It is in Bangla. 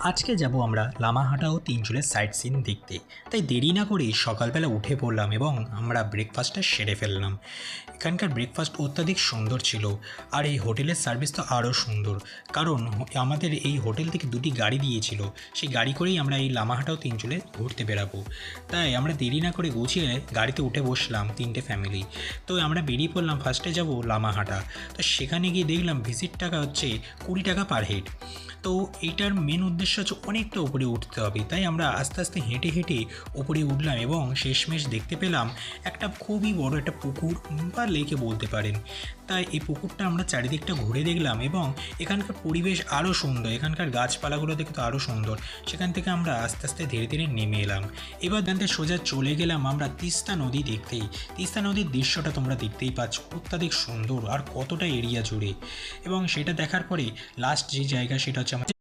আজকে যাব আমরা লামাহাটা ও তিনচুলের সাইট সিন দেখতে। তাই দেরি না করেই সকালবেলা উঠে পড়লাম এবং আমরা ব্রেকফাস্টটা সেরে ফেললাম। এখানকার ব্রেকফাস্ট অত্যাধিক সুন্দর ছিল। আর এই হোটেলের সার্ভিস তো আরও সুন্দর, কারণ আমাদের এই হোটেল থেকে দুটি গাড়ি দিয়েছিল। সেই গাড়ি করেই আমরা এই লামাহাটা ও তিনচুলে ঘুরতে বেরাবো। তাই আমরা দেরি না করে গুছিয়ে গাড়িতে উঠে বসলাম তিনটে ফ্যামিলি। তো আমরা বেরিয়ে পড়লাম, ফার্স্টে যাব লামাহাটা। তো সেখানে গিয়ে দেখলাম ভিজিট টাকা হচ্ছে 20 টাকা পার হেড। তো এইটার মেন উদ্দেশ্য হচ্ছে অনেকটা উপরে উঠতে হবে, তাই আমরা আস্তে আস্তে হেঁটে হেঁটে উপরে উঠলাম এবং শেষমেশ দেখতে পেলাম একটা খুবই বড় একটা পুকুর বা লেকে বলতে পারেন। তাই এই পুকুরটা আমরা চারিদিকটা ঘুরে দেখলাম এবং এখানকার পরিবেশ আরও সুন্দর, এখানকার গাছপালাগুলো দেখে তো আরও সুন্দর। সেখান থেকে আমরা আস্তে আস্তে ধীরে ধীরে নেমে এলাম। এবার জানতে সোজা চলে গেলাম আমরা তিস্তা নদী দেখতেই। তিস্তা নদীর দৃশ্যটা তোমরা দেখতেই পাচ্ছ, অত্যাধিক সুন্দর আর কতটা এরিয়া জুড়ে। এবং সেটা দেখার পরে লাস্ট যে জায়গা সেটা হচ্ছে আমাদের